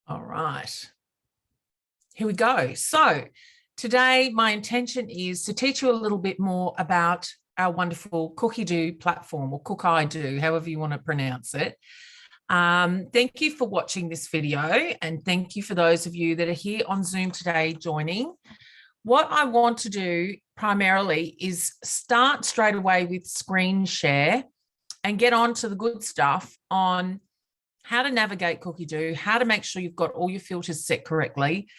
All right, here we go. So today my intention is to teach you a little bit more about our wonderful Cookidoo platform, or Cookidoo, however you want to pronounce it. Thank you for watching this video, and thank you for those of you that are here on Zoom today joining. What I want to do primarily is start straight away with screen share and get on to the good stuff on how to navigate Cookidoo, how to make sure you've got all your filters set correctly.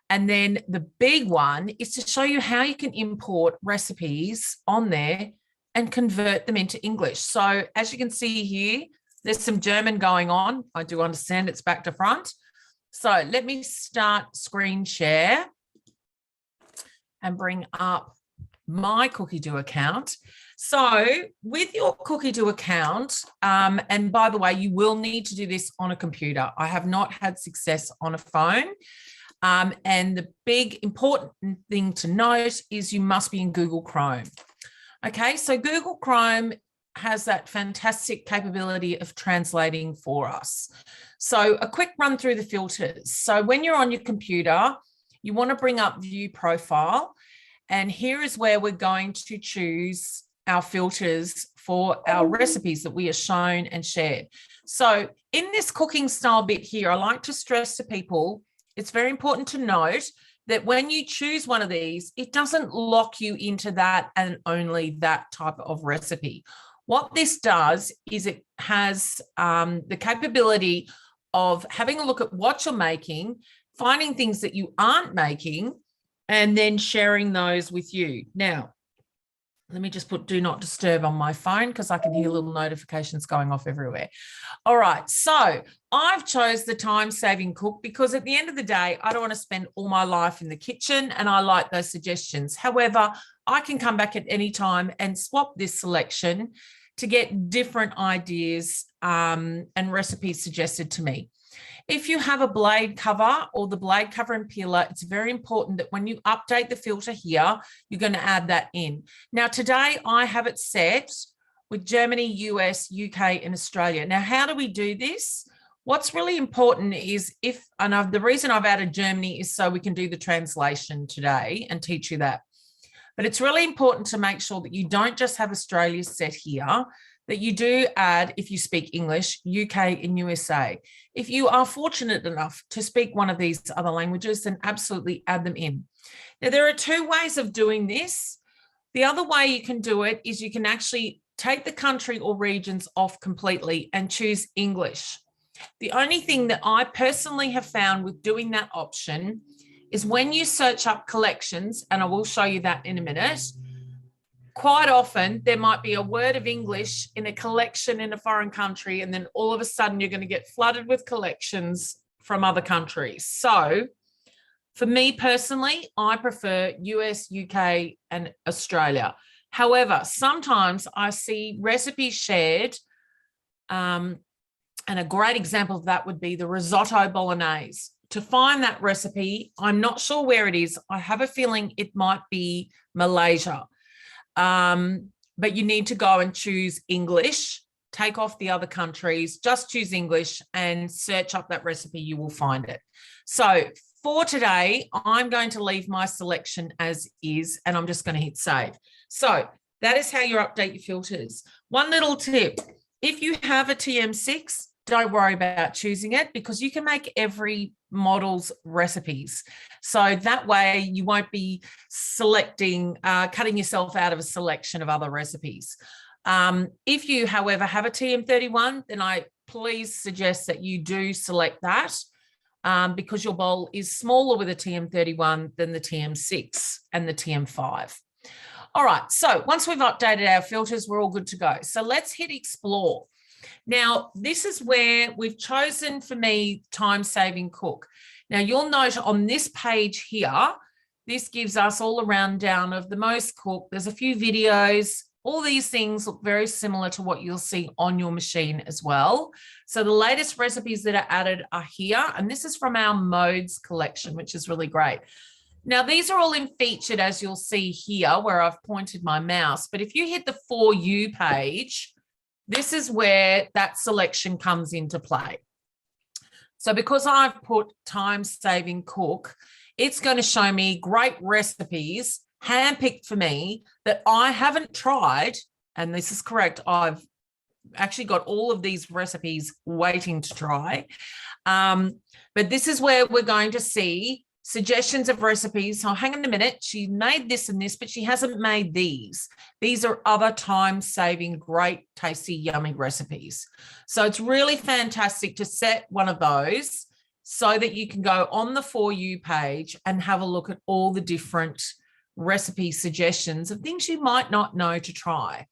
And then the big one is to show you how you can import recipes on there and convert them into English. So as you can see here, there's some German going on. I do understand it's back to front. So let me start screen share and bring up my Cookidoo account. So with your Cookidoo account, and by the way, you will need to do this on a computer. I have not had success on a phone. And the big important thing to note is you must be in Google Chrome. Okay, so Google Chrome has that fantastic capability of translating for us. So a quick run through the filters. So when you're on your computer, you want to bring up View Profile. And here is where we're going to choose our filters for our recipes that we are shown and shared. So in this cooking style bit here, I like to stress to people, it's very important to note that when you choose one of these, it doesn't lock you into that and only that type of recipe. What this does is it has the capability of having a look at what you're making, finding things that you aren't making, and then sharing those with you. Now, let me just put do not disturb on my phone because I can hear little notifications going off everywhere. All right, so I've chose the time-saving cook because at the end of the day, I don't want to spend all my life in the kitchen, and I like those suggestions. However, I can come back at any time and swap this selection to get different ideas and recipes suggested to me. If you have a blade cover or the blade cover and peeler, it's very important that when you update the filter here, you're going to add that in. Now, today I have it set with Germany, US, UK, and Australia. Now, how do we do this? What's really important is the reason I've added Germany is so we can do the translation today and teach you that. But it's really important to make sure that you don't just have Australia set here, that you do add, if you speak English, UK and USA. If you are fortunate enough to speak one of these other languages, then absolutely add them in. Now, there are two ways of doing this. The other way you can do it is you can actually take the country or regions off completely and choose English. The only thing that I personally have found with doing that option is when you search up collections, and I will show you that in a minute, quite often there might be a word of English in a collection in a foreign country, and then all of a sudden you're going to get flooded with collections from other countries. So for me personally, I prefer US, UK, and Australia. However, sometimes I see recipes shared, and a great example of that would be the risotto bolognese. To find that recipe, I'm not sure where it is. I have a feeling it might be Malaysia. But you need to go and choose English, take off the other countries, just choose English and search up that recipe, you will find it. So for today, I'm going to leave my selection as is, and I'm just going to hit save. So that is how you update your filters. One little tip, if you have a TM6, don't worry about choosing it because you can make every model's recipes. So that way you won't be selecting, cutting yourself out of a selection of other recipes. If you, however, have a TM31, then I please suggest that you do select that because your bowl is smaller with a TM31 than the TM6 and the TM5. All right, so once we've updated our filters, we're all good to go. So let's hit explore. Now, this is where we've chosen, for me, time-saving cook. Now, you'll note on this page here, this gives us all a rundown of the most cooked. There's a few videos. All these things look very similar to what you'll see on your machine as well. So the latest recipes that are added are here, and this is from our modes collection, which is really great. Now, these are all in featured, as you'll see here, where I've pointed my mouse. But if you hit the For You page, this is where that selection comes into play. So because I've put time-saving cook, it's going to show me great recipes handpicked for me that I haven't tried. And this is correct. I've actually got all of these recipes waiting to try. But this is where we're going to see suggestions of recipes. So hang on a minute. She made this and this, but she hasn't made these. These are other time-saving, great, tasty, yummy recipes. So it's really fantastic to set one of those so that you can go on the For You page and have a look at all the different recipe suggestions of things you might not know to try.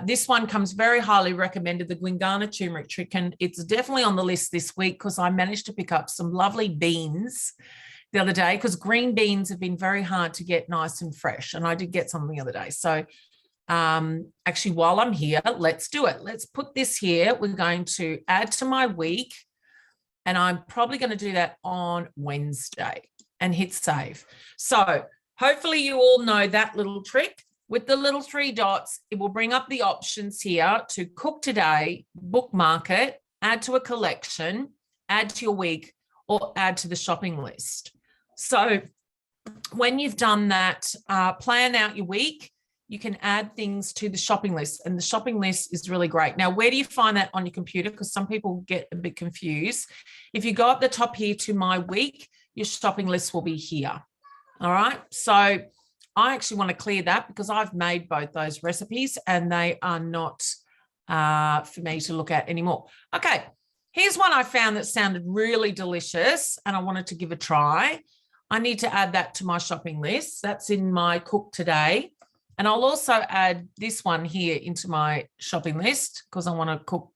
This one comes very highly recommended, the Gwingana turmeric chicken. It's definitely on the list this week because I managed to pick up some lovely beans the other day, because green beans have been very hard to get nice and fresh. And I did get some the other day. So actually, while I'm here, let's do it. Let's put this here. We're going to add to my week. And I'm probably going to do that on Wednesday and hit save. So hopefully you all know that little trick. With the little 3 dots, it will bring up the options here to cook today, bookmark it, add to a collection, add to your week, or add to the shopping list. So when you've done that, plan out your week, you can add things to the shopping list, and the shopping list is really great. Now, where do you find that on your computer? Because some people get a bit confused. If you go up the top here to my week, your shopping list will be here. All right. So I actually want to clear that because I've made both those recipes and they are not for me to look at anymore. Okay. Here's one I found that sounded really delicious and I wanted to give a try. I need to add that to my shopping list. That's in my cook today. And I'll also add this one here into my shopping list because I want to cook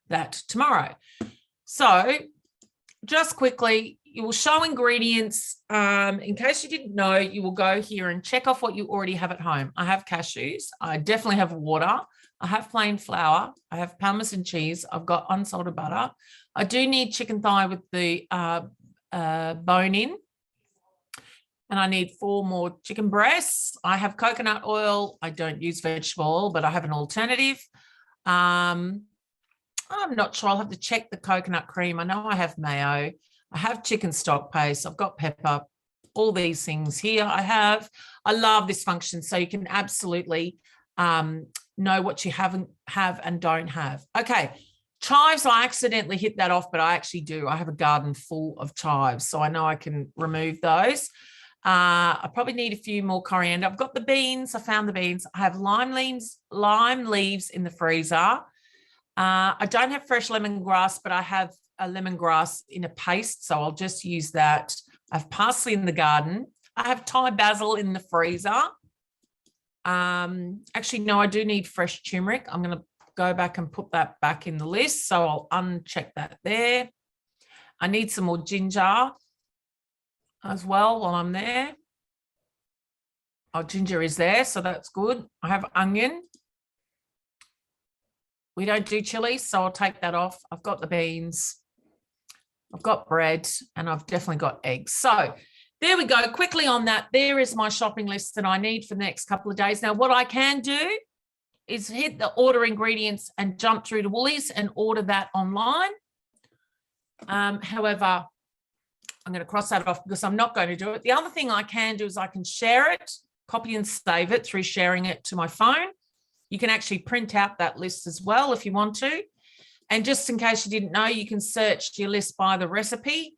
that tomorrow. So just quickly, you will show ingredients. In case you didn't know, you will go here and check off what you already have at home. I have cashews. I definitely have water. I have plain flour. I have Parmesan cheese. I've got unsalted butter. I do need chicken thigh with the bone in. And I need 4 more chicken breasts. I have coconut oil. I don't use vegetable oil, but I have an alternative. I'm not sure. I'll have to check the coconut cream. I know I have mayo. I have chicken stock paste. I've got pepper. All these things here I love this function. So you can absolutely know what you have and don't have. Okay. Chives, I accidentally hit that off, but I actually do. I have a garden full of chives, so I know I can remove those. I probably need a few more coriander. I've got the beans. I found the beans. I have lime leaves in the freezer. I don't have fresh lemongrass, but I have a lemongrass in a paste, so I'll just use that. I have parsley in the garden. I have Thai basil in the freezer. Actually, no, I do need fresh turmeric. I'm going to go back and put that back in the list, so I'll uncheck that there. I need some more ginger as well while I'm there. Oh, ginger is there, so that's good. I have onion. We don't do chili, so I'll take that off. I've got the beans. I've got bread, and I've definitely got eggs. So there we go. Quickly on that, there is my shopping list that I need for the next couple of days. Now, what I can do is hit the order ingredients and jump through to Woolies and order that online. However, I'm going to cross that off because I'm not going to do it. The other thing I can do is I can share it, copy and save it through sharing it to my phone. You can actually print out that list as well if you want to. And just in case you didn't know, you can search your list by the recipe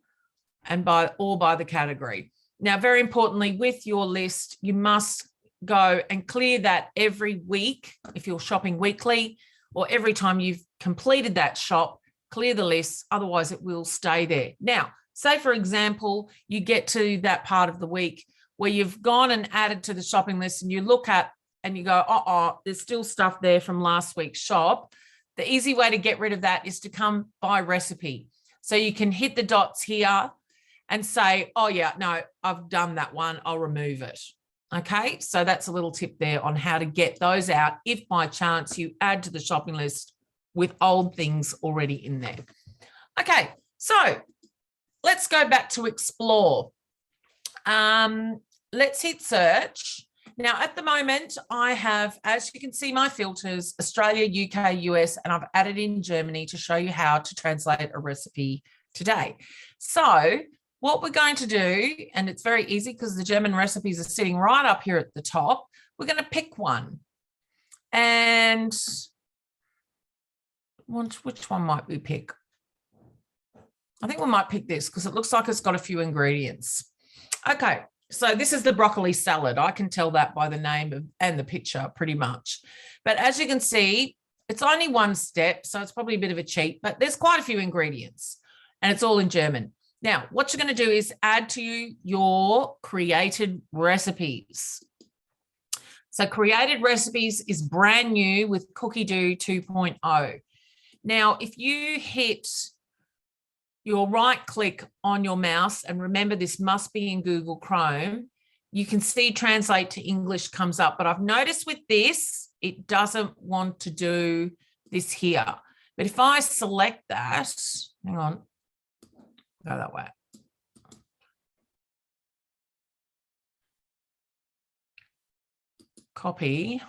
and by the category. Now, very importantly, with your list, you must go and clear that every week if you're shopping weekly, or every time you've completed that shop, clear the list. Otherwise, it will stay there. Now, say, for example, you get to that part of the week where you've gone and added to the shopping list and you look at and you go, there's still stuff there from last week's shop. The easy way to get rid of that is to come by recipe. So you can hit the dots here and say, oh, yeah, no, I've done that one. I'll remove it. Okay, so that's a little tip there on how to get those out if by chance you add to the shopping list with old things already in there. Okay, so let's go back to explore. Let's hit search. Now, at the moment, I have, as you can see, my filters, Australia, UK, US, and I've added in Germany to show you how to translate a recipe today. So what we're going to do, and it's very easy because the German recipes are sitting right up here at the top, we're going to pick one. And which one might we pick? I think we might pick this because it looks like it's got a few ingredients. Okay, so this is the broccoli salad. I can tell that by the name and the picture pretty much. But as you can see, it's only one step, so it's probably a bit of a cheat, but there's quite a few ingredients and it's all in German. Now, what you're going to do is add to your created recipes. So created recipes is brand new with Cookidoo 2.0. Now, if you hit your right click on your mouse, and remember this must be in Google Chrome, you can see translate to English comes up. But I've noticed with this, it doesn't want to do this here. But if I select that, hang on, go that way. Copy,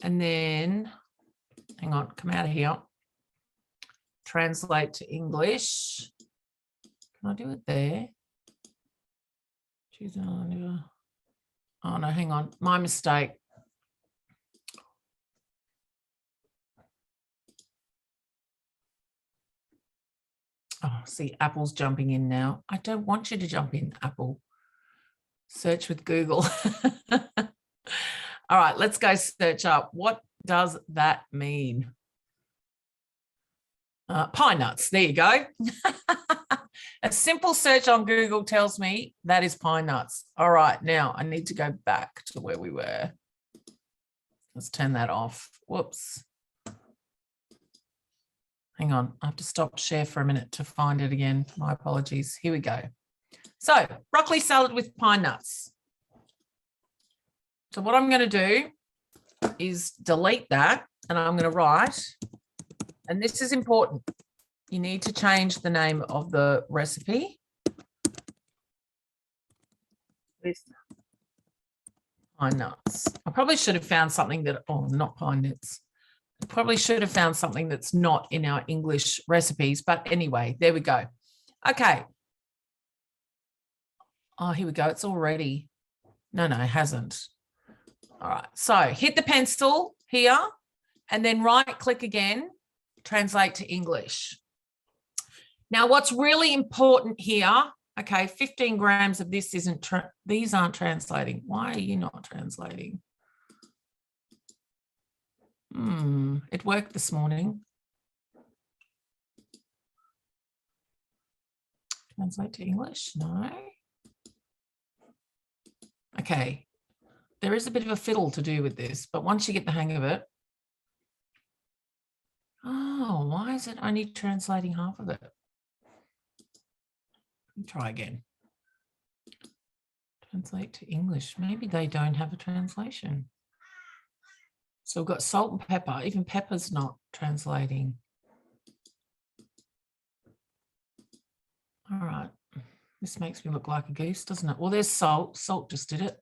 and then, hang on, come out of here. Translate to English. Can I do it there? Oh no, hang on, my mistake. Oh, see, Apple's jumping in now. I don't want you to jump in, Apple. Search with Google. All right, let's go search up. What does that mean? Pine nuts, there you go. A simple search on Google tells me that is pine nuts. All right, now I need to go back to where we were. Let's turn that off. Whoops. Hang on, I have to stop share for a minute to find it again. My apologies. Here we go. So, broccoli salad with pine nuts. So what I'm going to do is delete that, and I'm going to write, and this is important. You need to change the name of the recipe with pine nuts. I probably should have found something that, oh, not pine nuts. I probably should have found something that's not in our English recipes, but anyway, there we go. Okay. Oh, here we go. It's already, no, it hasn't. All right. So hit the pencil here and then right click again, translate to English. Now, what's really important here, okay, 15 grams of this isn't, these aren't translating. Why are you not translating? It worked this morning. Translate to English? No. Okay. There is a bit of a fiddle to do with this, but once you get the hang of it. Oh, why is it only translating half of it? Try again. Translate to English. Maybe they don't have a translation. So we've got salt and pepper. Even pepper's not translating. All right. This makes me look like a goose, doesn't it? Well, there's salt. Salt just did it.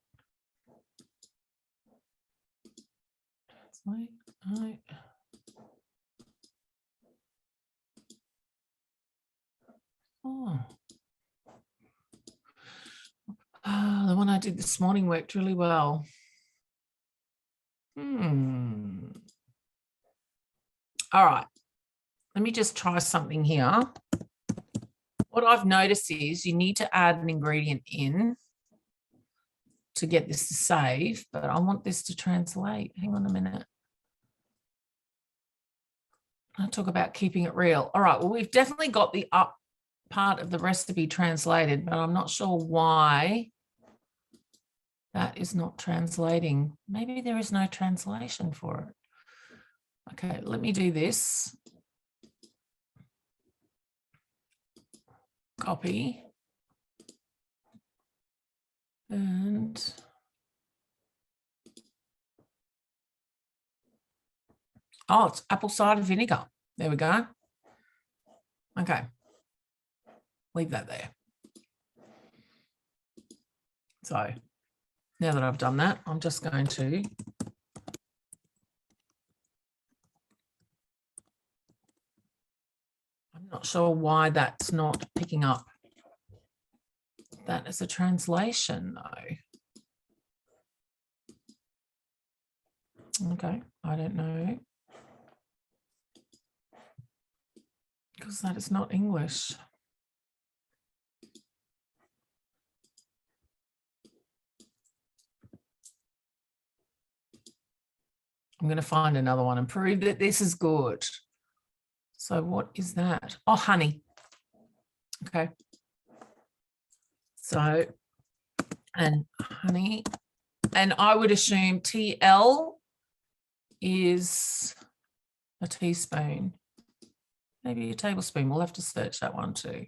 Translate. No. Oh. Oh, the one I did this morning worked really well. All right. Let me just try something here. What I've noticed is you need to add an ingredient in to get this to save, but I want this to translate. Hang on a minute. I'll talk about keeping it real. All right, well, we've definitely got the up part of the recipe translated, but I'm not sure why that is not translating. Maybe there is no translation for it. Okay, let me do this. Copy. And oh, it's apple cider vinegar. There we go. Okay. Leave that there. So now that I've done that, I'm just going to Not sure why that's not picking up that as a translation, though. Okay, I don't know. Because that is not English. I'm going to find another one and prove that this is good. So what is that? Oh, honey. Okay. So, and honey, and I would assume TL is a teaspoon, maybe a tablespoon. We'll have to search that one too.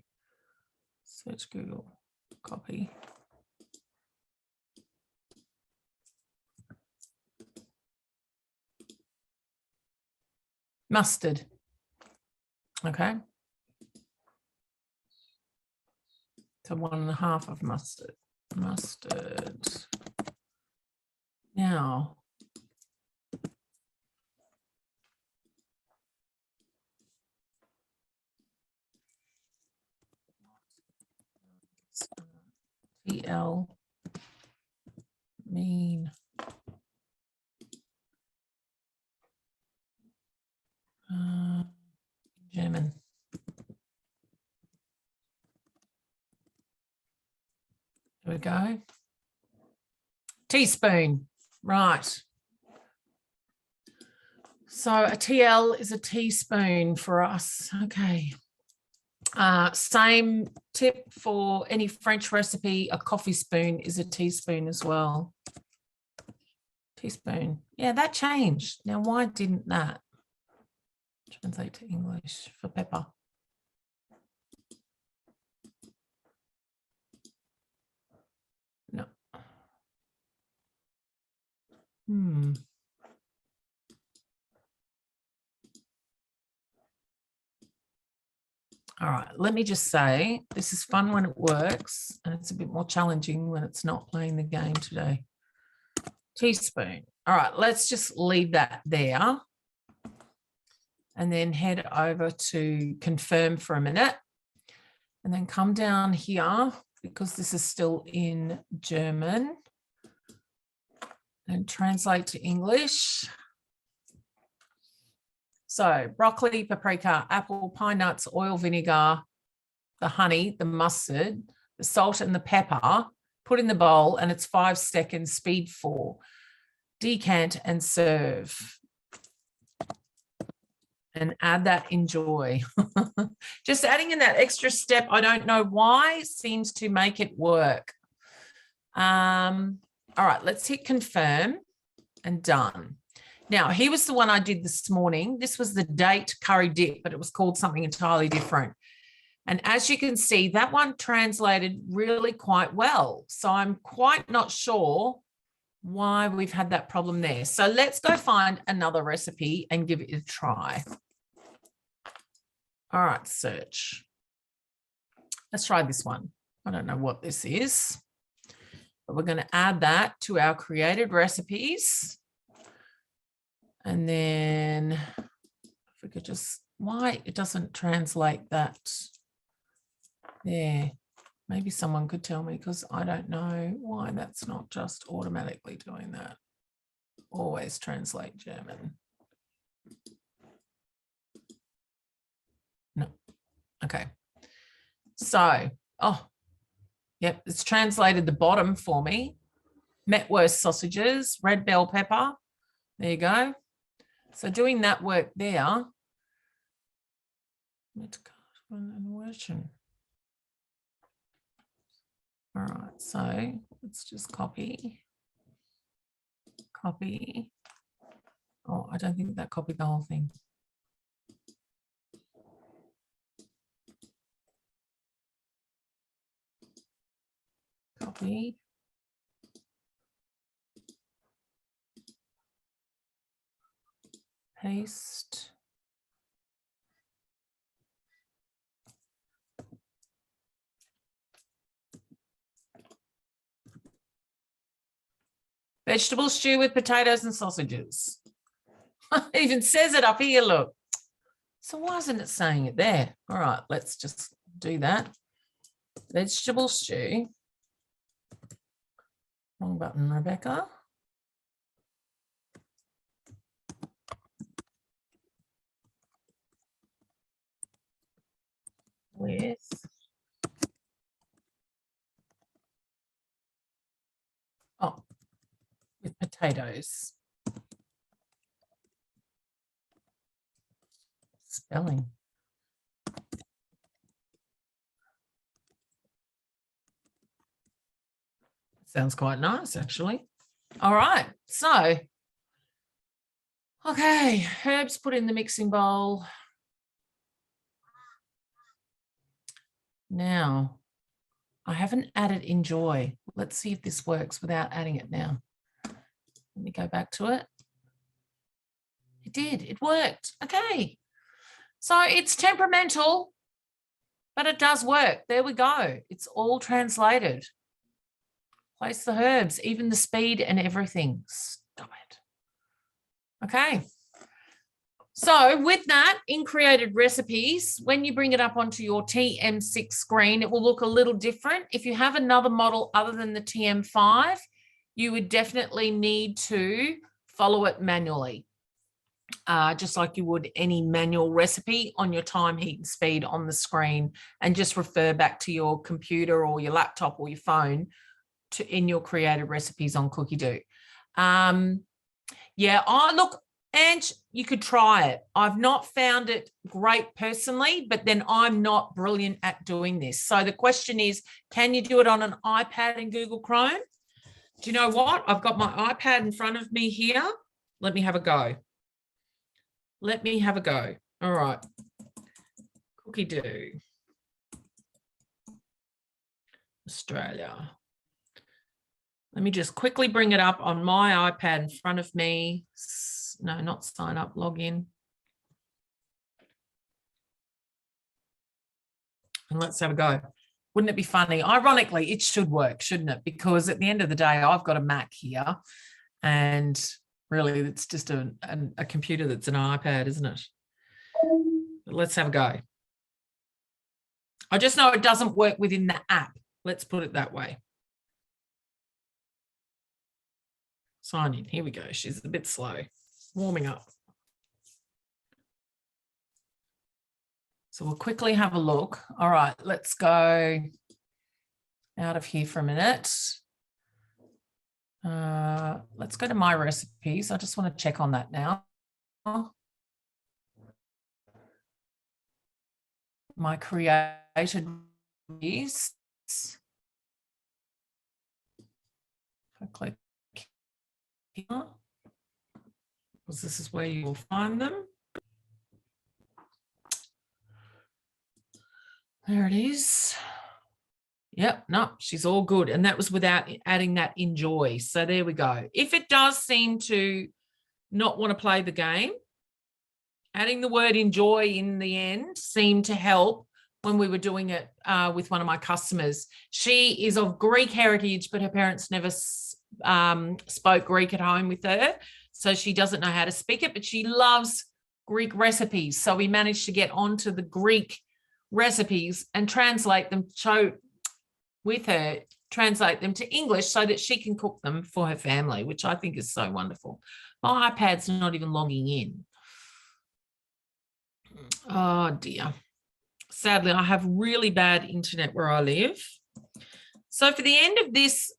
Search Google, copy. Mustard. Okay. So 1.5 of mustard. Mustard. Now, TL mean German. There we go. Teaspoon, right. So a TL is a teaspoon for us. Okay. Same tip for any French recipe, a coffee spoon is a teaspoon as well. Teaspoon. Yeah, that changed. Now, why didn't that translate to English for pepper? No. All right, let me just say, this is fun when it works, and it's a bit more challenging when it's not playing the game today. Teaspoon. All right, let's just leave that there and then head over to confirm for a minute and then come down here because this is still in German and translate to English. So broccoli, paprika, apple, pine nuts, oil, vinegar, the honey, the mustard, the salt and the pepper, put in the bowl, and it's 5 seconds, speed 4. Decant and serve. And add that, enjoy. Just adding in that extra step, I don't know why, seems to make it work. All right, let's hit confirm and done. Now, here was the one I did this morning. This was the date curry dip, but it was called something entirely different. And as you can see, that one translated really quite well. So I'm quite not sure why we've had that problem there. So let's go find another recipe and give it a try. All right, search. Let's try this one. I don't know what this is, but we're going to add that to our created recipes. And then if we could just, why it doesn't translate that there. Maybe someone could tell me because I don't know why that's not just automatically doing that. Always translate German. No. Okay. So, oh, yep, it's translated the bottom for me. Metwurst sausages, red bell pepper. There you go. So doing that work there. All right, so let's just copy. Copy. Oh, I don't think that copied the whole thing. Copy. Paste. Vegetable stew with potatoes and sausages. It even says it up here, look. So why isn't it saying it there? All right, let's just do that. Vegetable stew. Wrong button, Rebecca. With potatoes. Spelling. Sounds quite nice, actually. All right, so, okay, herbs put in the mixing bowl. Now, I haven't added enjoy. Let's see if this works without adding it now. Let me go back to it. It did, it worked. Okay. So it's temperamental, but it does work. There we go. It's all translated. Place the herbs, even the speed and everything. Stop it. Okay. So with that, in created recipes, when you bring it up onto your TM6 screen, it will look a little different. If you have another model other than the TM5, you would definitely need to follow it manually, just like you would any manual recipe on your time, heat, and speed on the screen, and just refer back to your computer or your laptop or your phone in your created recipes on Cookidoo. Yeah, look, and you could try it. I've not found it great personally, but then I'm not brilliant at doing this. So the question is, can you do it on an iPad in Google Chrome? Do you know what? I've got my iPad in front of me here. Let me have a go. Let me have a go. All right. Cookidoo. Australia. Let me just quickly bring it up on my iPad in front of me. No, not sign up, log in. And let's have a go. Wouldn't it be funny? Ironically, it should work, shouldn't it? Because at the end of the day, I've got a Mac here, and really it's just a computer that's an iPad, isn't it? But let's have a go. I just know it doesn't work within the app. Let's put it that way. Sign in. Here we go. She's a bit slow. Warming up. So we'll quickly have a look. All right, let's go out of here for a minute. Let's go to my recipes. I just want to check on that now. My created recipes. I click here, because this is where you will find them. There it is. Yep, no, she's all good. And that was without adding that enjoy. So there we go. If it does seem to not want to play the game, adding the word enjoy in the end seemed to help when we were doing it with one of my customers. She is of Greek heritage, but her parents never spoke Greek at home with her. So she doesn't know how to speak it, but she loves Greek recipes. So we managed to get onto the Greek recipes and translate them with her, translate them to English so that she can cook them for her family, which I think is so wonderful. My iPad's not even logging in. Oh dear. Sadly, I have really bad internet where I live. So for the end of this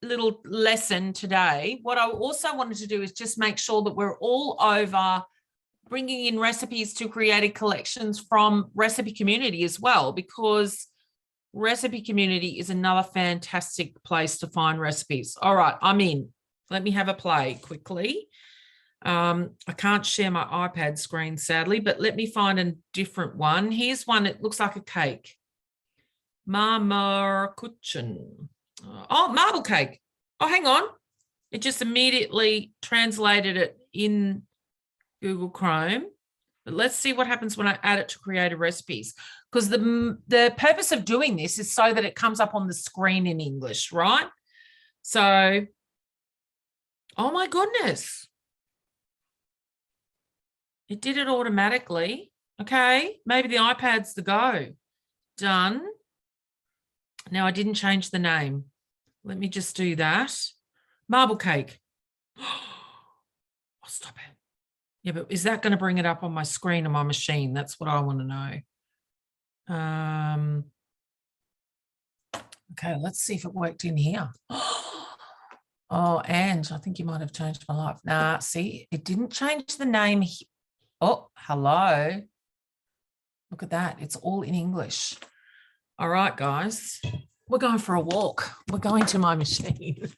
little lesson today, what I also wanted to do is just make sure that we're all over bringing in recipes to created collections from Recipe Community as well, because Recipe Community is another fantastic place to find recipes. All right, I'm in. Let me have a play quickly. I can't share my iPad screen, sadly, but let me find a different one. Here's one. It looks like a cake. Marmorkuchen. Oh, marble cake. Oh, hang on. It just immediately translated it in Google Chrome. But let's see what happens when I add it to creative recipes, because the purpose of doing this is so that it comes up on the screen in English, right? So, oh my goodness. It did it automatically. Okay, maybe the iPad's the go. Done. Now I didn't change the name. Let me just do that. Marble cake. Oh, stop it. Yeah, but is that going to bring it up on my screen on my machine? That's what I want to know. Okay, let's see if it worked in here. Oh, Ange, I think you might have changed my life. Nah, see, it didn't change the name. Oh, hello. Look at that. It's all in English. All right, guys, we're going for a walk. We're going to my machine.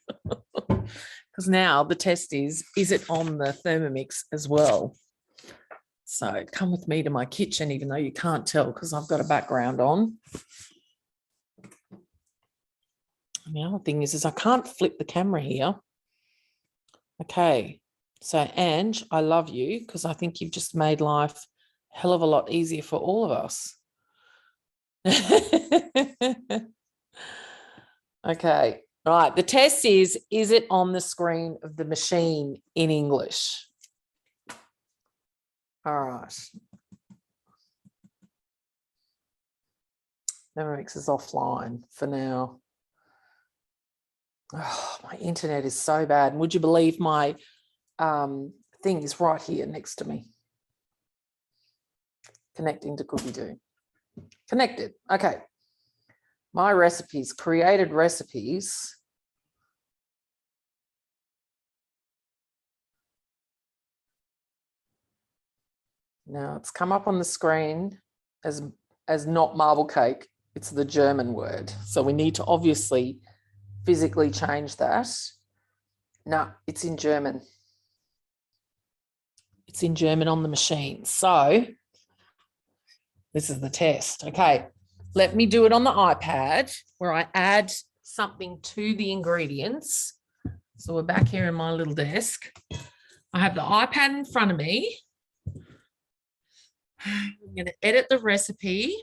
Because now the test is it on the Thermomix as well? So come with me to my kitchen, even though you can't tell because I've got a background on. And the other thing is I can't flip the camera here. Okay, so Ange, I love you because I think you've just made life a hell of a lot easier for all of us. Okay, right. The test is it on the screen of the machine in English? All right. Thermomix is offline for now. Oh, my internet is so bad. And would you believe my thing is right here next to me? Connecting to Cookidoo. Connected. Okay. My recipes, created recipes. Now it's come up on the screen as not marble cake. It's the German word. So we need to obviously physically change that. No, it's in German. It's in German on the machine. So this is the test. Okay, let me do it on the iPad where I add something to the ingredients. So we're back here in my little desk. I have the iPad in front of me. I'm going to edit the recipe.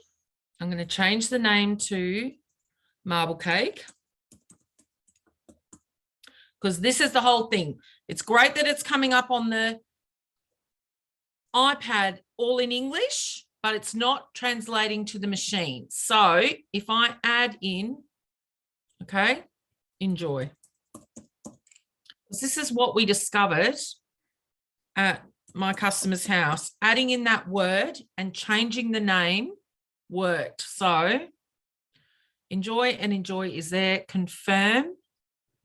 I'm going to change the name to marble cake. Because this is the whole thing. It's great that it's coming up on the iPad all in English, but it's not translating to the machine. So if I add in, okay, enjoy. This is what we discovered at my customer's house. Adding in that word and changing the name worked. So enjoy and enjoy is there. Confirm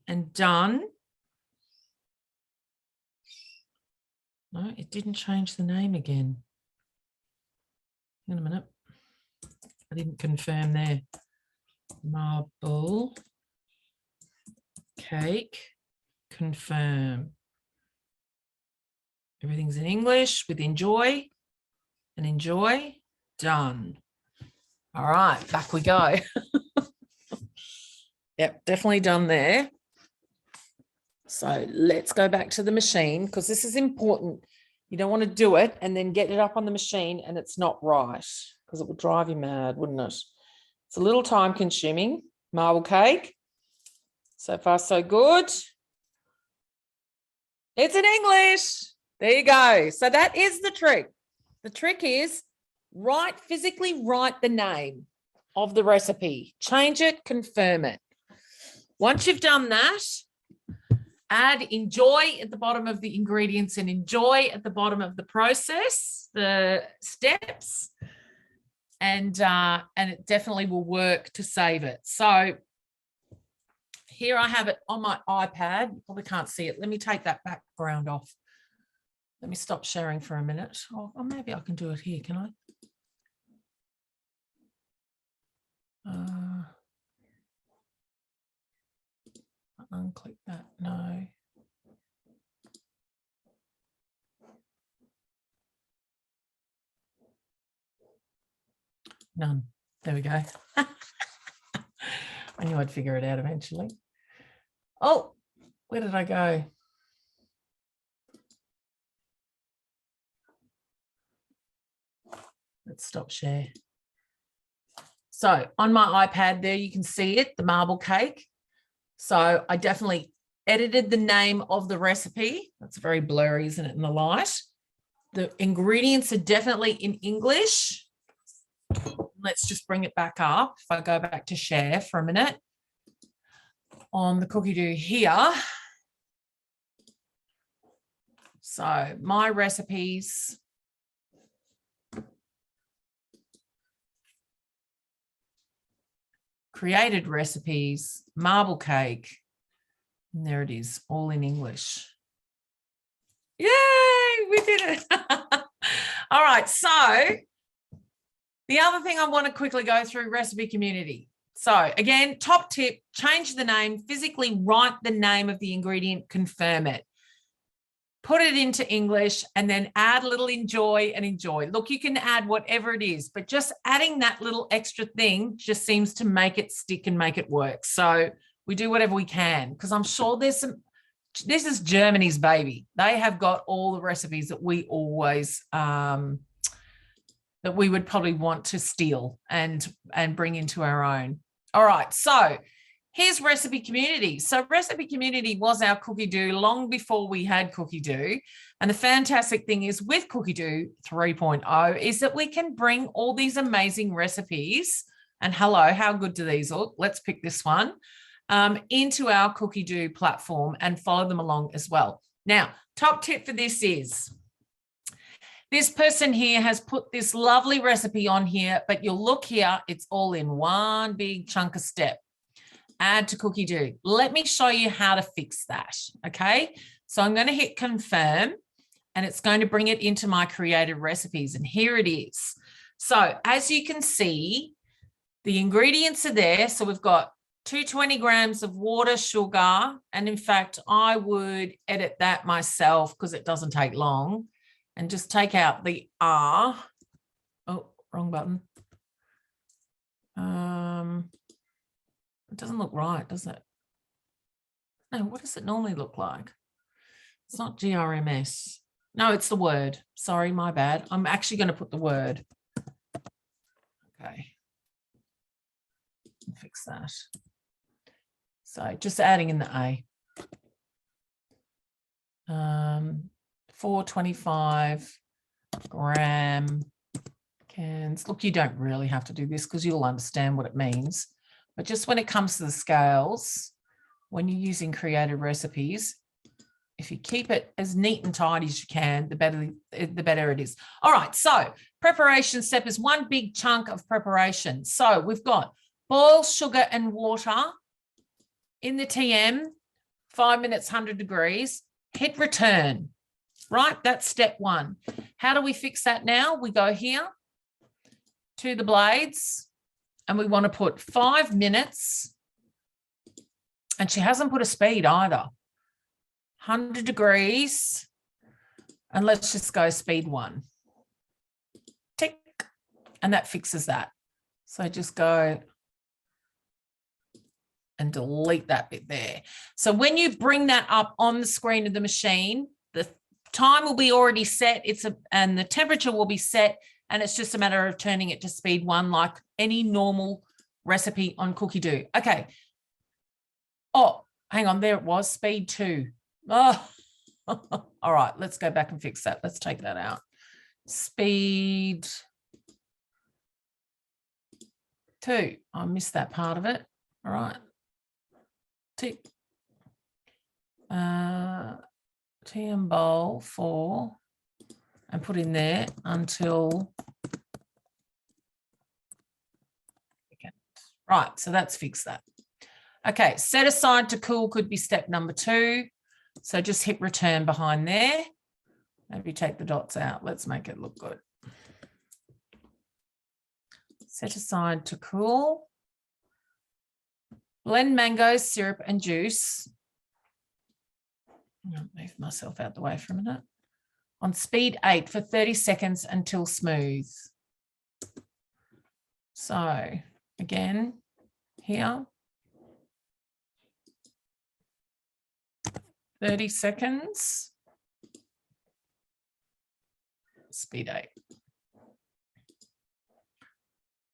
and done. No, it didn't change the name again. Hang on a minute. I didn't confirm there. Marble cake, confirm. Everything's in English with enjoy and enjoy, done. All right, back we go. Yep, definitely done there. So let's go back to the machine because this is important. You don't want to do it and then get it up on the machine and it's not right because it would drive you mad, wouldn't it? It's a little time consuming. Marble cake. So far, so good. It's in English. There you go. So that is the trick. The trick is physically write the name of the recipe. Change it, confirm it. Once you've done that, add enjoy at the bottom of the ingredients and enjoy at the bottom of the process, the steps, and it definitely will work to save it. So here I have it on my iPad. You probably can't see it. Let me take that background off. Let me stop sharing for a minute. Oh, maybe I can do it here, can I? Unclick that, no. None. There we go. I knew I'd figure it out eventually. Oh, where did I go? Let's stop share. So on my iPad there, you can see it, the marble cake. So I definitely edited the name of the recipe. That's very blurry, isn't it, in the light? The ingredients are definitely in English. Let's just bring it back up. If I go back to share for a minute on the Cookidoo here. So my recipes. Created recipes, marble cake. And there it is, all in English. Yay, we did it. All right, so the other thing I want to quickly go through, recipe community. So again, top tip, change the name, physically write the name of the ingredient, confirm it. Put it into English and then add a little enjoy and enjoy. Look, you can add whatever it is, but just adding that little extra thing just seems to make it stick and make it work. So we do whatever we can, because I'm sure there's some, this is Germany's baby. They have got all the recipes that we always, that we would probably want to steal and bring into our own. All right, so here's Recipe Community. So Recipe Community was our Cookidoo long before we had Cookidoo. And the fantastic thing is with Cookidoo 3.0 is that we can bring all these amazing recipes, and hello, how good do these look? Let's pick this one, into our Cookidoo platform and follow them along as well. Now, top tip for this is, this person here has put this lovely recipe on here, but you'll look here, it's all in one big chunk of step. Add to Cookidoo. Let me show you how to fix that, okay? So I'm going to hit confirm, and it's going to bring it into my created recipes, and here it is. So as you can see, the ingredients are there. So we've got 220 grams of water, sugar, and in fact, I would edit that myself because it doesn't take long, and just take out the R. Oh, wrong button. It doesn't look right, does it? No, what does it normally look like? It's not GRMS. No, it's the word. Sorry, my bad. I'm actually going to put the word. Okay. Fix that. So just adding in the A. 425 gram cans. Look, you don't really have to do this because you'll understand what it means. But just when it comes to the scales, when you're using creative recipes, if you keep it as neat and tidy as you can, the better it is. All right, so preparation step is one big chunk of preparation. So we've got boil sugar and water in the TM, 5 minutes, 100 degrees, hit return, right? That's step one. How do we fix that now? We go here to the blades, and we want to put 5 minutes, and she hasn't put a speed either. 100 degrees, and let's just go speed 1. Tick, and that fixes that. So just go and delete that bit there. So when you bring that up on the screen of the machine, the time will be already set, and the temperature will be set, and it's just a matter of turning it to speed 1 like any normal recipe on Cookidoo. Okay. Oh, hang on, there it was, speed 2. Oh, all right, let's go back and fix that. Let's take that out. Speed 2. I missed that part of it. All right. Tick. TM bowl 4 and put in there until. Right, so that's fixed that. Okay, set aside to cool could be step number 2. So just hit return behind there. Maybe take the dots out. Let's make it look good. Set aside to cool. Blend mangoes, syrup, and juice. I'll move myself out the way for a minute. On speed 8 for 30 seconds until smooth. So again, here. 30 seconds. Speed 8.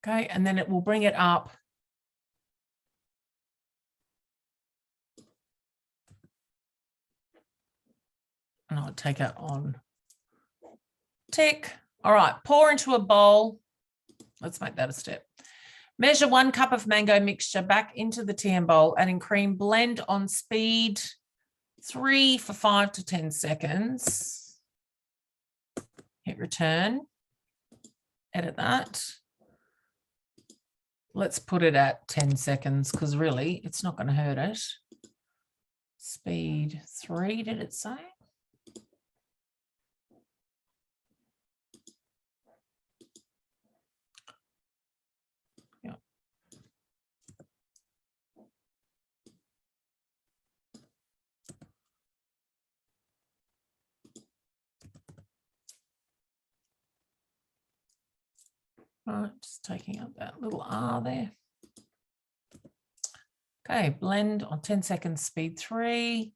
Okay, and then it will bring it up. And I'll take it on Tick. All right, pour into a bowl. Let's make that a step. Measure 1 cup of mango mixture back into the TM bowl, adding cream. Blend on speed 3 for 5 to 10 seconds. Hit return. Edit that. Let's put it at 10 seconds because really it's not going to hurt it. Speed 3, did it say? Yeah. Right, just taking up that little R there. Okay, blend on 10 seconds, speed 3.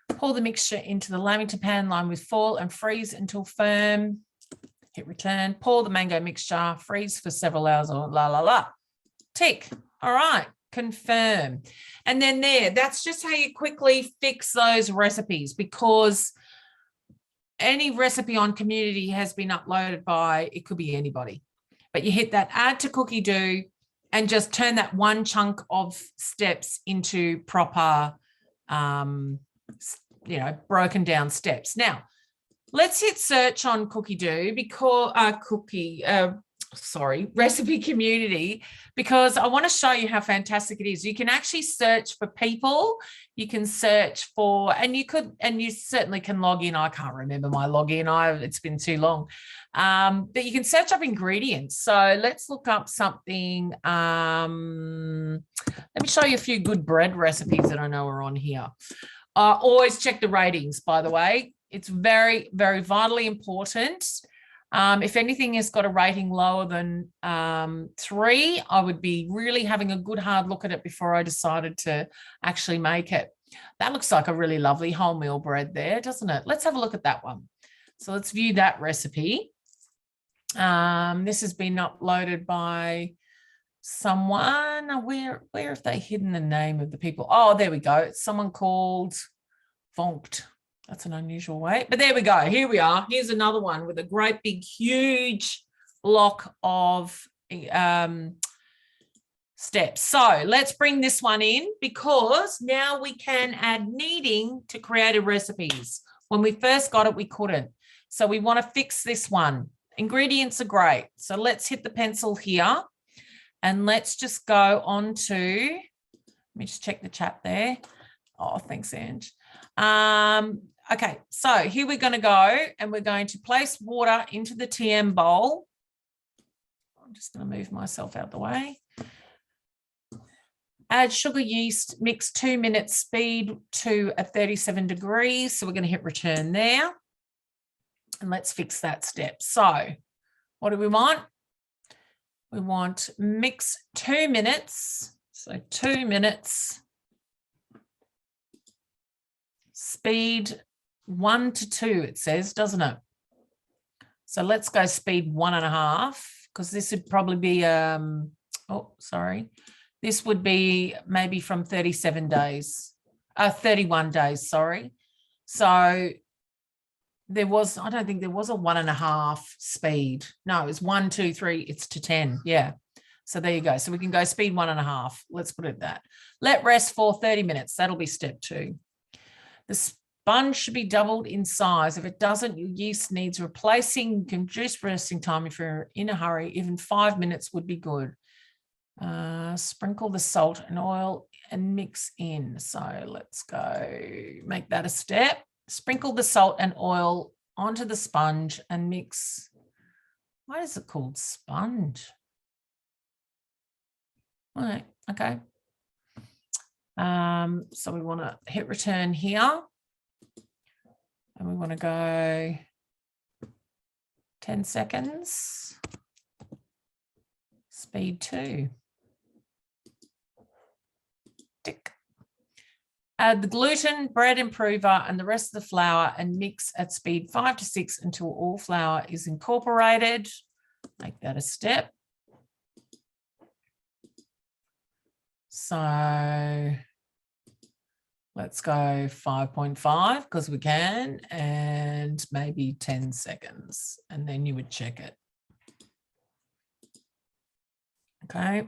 Pour the mixture into the lamington pan, line with foil and freeze until firm. Hit return. Pour the mango mixture, freeze for several hours or la la la. Tick. All right, confirm. And then that's just how you quickly fix those recipes, because any recipe on community has been uploaded by, it could be anybody. But you hit that add to Cookidoo and just turn that one chunk of steps into proper, broken down steps. Now, let's hit search on Cookidoo because recipe community, because I want to show you how fantastic it is. You can actually search for people. You can search for, and you certainly can log in. I can't remember my login. It's been too long. But you can search up ingredients. So let's look up something. Let me show you a few good bread recipes that I know are on here. Always check the ratings, by the way. It's very, very vitally important. If anything has got a rating lower than 3, I would be really having a good hard look at it before I decided to actually make it. That looks like a really lovely wholemeal bread there, doesn't it? Let's have a look at that one. So let's view that recipe. This has been uploaded by someone. Where have they hidden the name of the people? Oh, there we go. It's someone called Vonkt. That's an unusual way, but there we go. Here we are. Here's another one with a great big, huge block of steps. So let's bring this one in, because now we can add kneading to creative recipes. When we first got it, we couldn't. So we want to fix this one. Ingredients are great. So let's hit the pencil here and let's just go on to, let me just check the chat there. Oh, thanks, Ange. Okay, so here we're going to go and we're going to place water into the TM bowl. I'm just going to move myself out the way. Add sugar, yeast, mix 2 minutes, speed to at 37 degrees. So we're going to hit return there. And let's fix that step. So what do we want? We want mix 2 minutes. So 2 minutes. Speed 1 to 2, it says, doesn't it? So let's go speed 1.5, because this would probably be, this would be maybe from 37 days, 31 days, sorry. So there was, I don't think there was a 1.5 speed. No, it was 1, 2, 3, it's to 10. Yeah. So there you go. So we can go speed 1.5. Let's put it that. Let rest for 30 minutes. That'll be step 2. The sponge should be doubled in size. If it doesn't, your yeast needs replacing. You can reduce resting time if you're in a hurry. Even 5 minutes would be good. Sprinkle the salt and oil and mix in. So let's go make that a step. Sprinkle the salt and oil onto the sponge and mix. Why is it called sponge? All right, okay. So we want to hit return here and we want to go 10 seconds, speed 2. Tick. Add the gluten, bread improver, and the rest of the flour and mix at speed 5 to 6 until all flour is incorporated. Make that a step. So Let's go 5.5 because we can, and maybe 10 seconds, and then you would check it. Okay.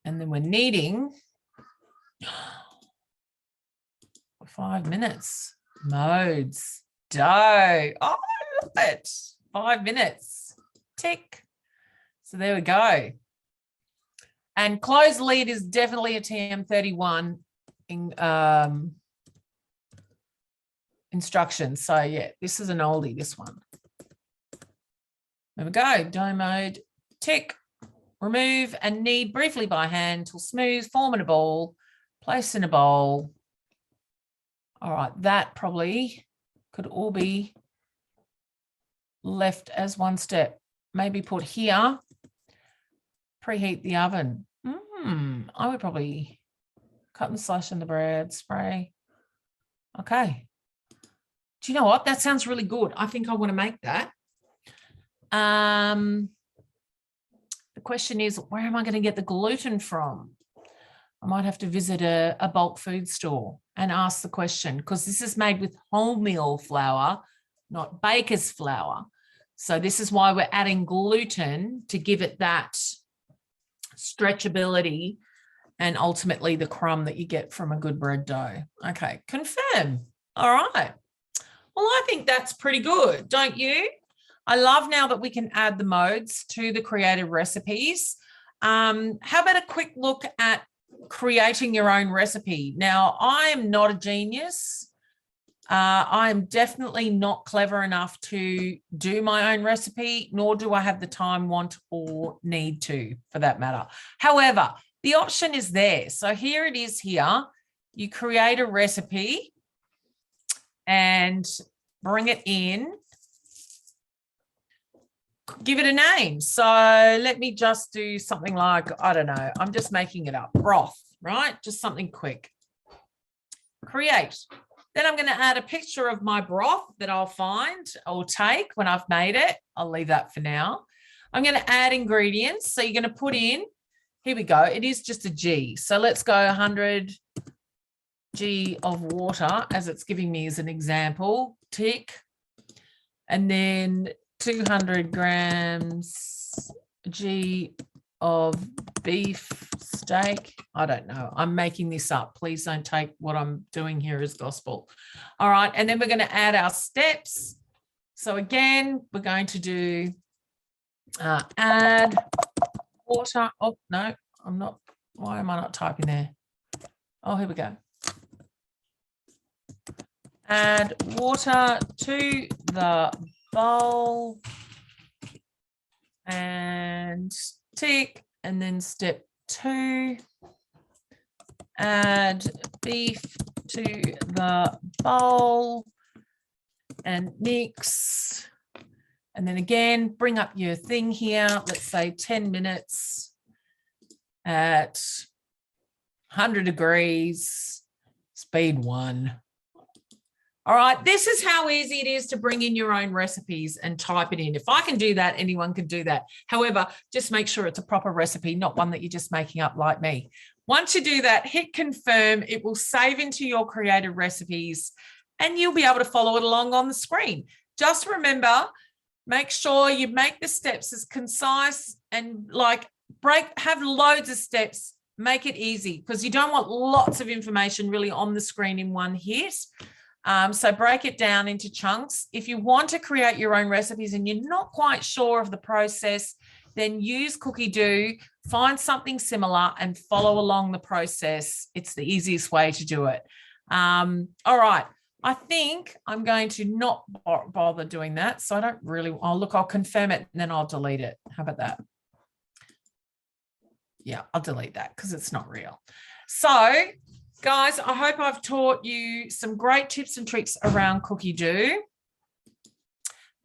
And then we're kneading 5 minutes. Modes, dough. Oh, I love it. 5 minutes. Tick. So there we go. And closed lid is definitely a TM31 instruction. So yeah, this is an oldie, this one. There we go. Dough mode. Tick. Remove and knead briefly by hand till smooth. Form in a ball. Place in a bowl. All right, that probably could all be left as one step. Maybe put here. Preheat the oven. I would probably cut and slice in the bread, spray. Okay. Do you know what? That sounds really good. I think I want to make that. The question is, where am I going to get the gluten from? I might have to visit a bulk food store and ask the question, because this is made with wholemeal flour, not baker's flour. So this is why we're adding gluten, to give it that stretchability and ultimately the crumb that you get from a good bread dough. Okay, confirm. All right. Well, I think that's pretty good, don't you? I love now that we can add the modes to the creative recipes. How about a quick look at creating your own recipe? Now, I am not a genius. I am definitely not clever enough to do my own recipe, nor do I have the time, want, or need to, for that matter. However, the option is there. So here it is here. You create a recipe and bring it in. Give it a name. So let me just do something like, I don't know, I'm just making it up. Broth, right? Just something quick. Create. Then I'm going to add a picture of my broth that I'll find or take when I've made it. I'll leave that for now. I'm going to add ingredients. So you're going to put in, here we go. It is just a G. So let's go 100 G of water, as it's giving me as an example. Tick. And then 200 grams G of beef steak. I don't know. I'm making this up. Please don't take what I'm doing here as gospel. All right. And then we're going to add our steps. So again, we're going to do add water. Oh, no, I'm not. Why am I not typing there? Oh, here we go. Add water to the bowl and tick. And then step 2, add beef to the bowl and mix. And then again, bring up your thing here. Let's say 10 minutes at 100 degrees, speed 1. All right, this is how easy it is to bring in your own recipes and type it in. If I can do that, anyone can do that. However, just make sure it's a proper recipe, not one that you're just making up like me. Once you do that, hit confirm. It will save into your creative recipes and you'll be able to follow it along on the screen. Just remember, make sure you make the steps as concise and have loads of steps. Make it easy, because you don't want lots of information really on the screen in one hit. So break it down into chunks. If you want to create your own recipes and you're not quite sure of the process, then use Cookidoo, find something similar and follow along the process. It's the easiest way to do it. All right. I think I'm going to not bother doing that. So I don't really, I'll confirm it and then I'll delete it. How about that? Yeah, I'll delete that because it's not real. So guys, I hope I've taught you some great tips and tricks around Cookidoo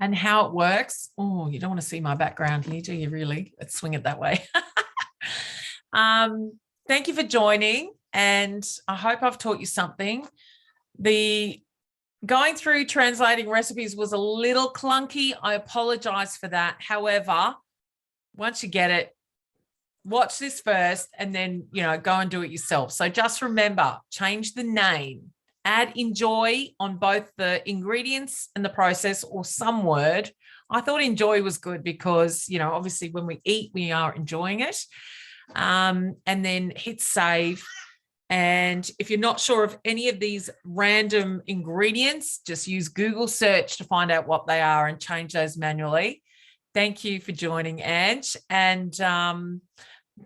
and how it works. Oh, you don't want to see my background here, do you really? Let's swing it that way. Thank you for joining, and I hope I've taught you something. The going through translating recipes was a little clunky. I apologize for that. However, once you get it, watch this first and then, go and do it yourself. So just remember, change the name, add enjoy on both the ingredients and the process, or some word. I thought enjoy was good because, obviously when we eat, we are enjoying it. And then hit save. And if you're not sure of any of these random ingredients, just use Google search to find out what they are and change those manually. Thank you for joining, Ange. And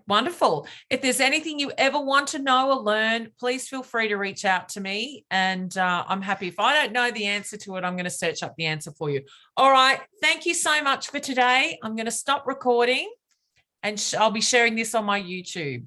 wonderful. If there's anything you ever want to know or learn, please feel free to reach out to me. And I'm happy. If I don't know the answer to it, I'm going to search up the answer for you. All right. Thank you so much for today. I'm going to stop recording and I'll be sharing this on my YouTube.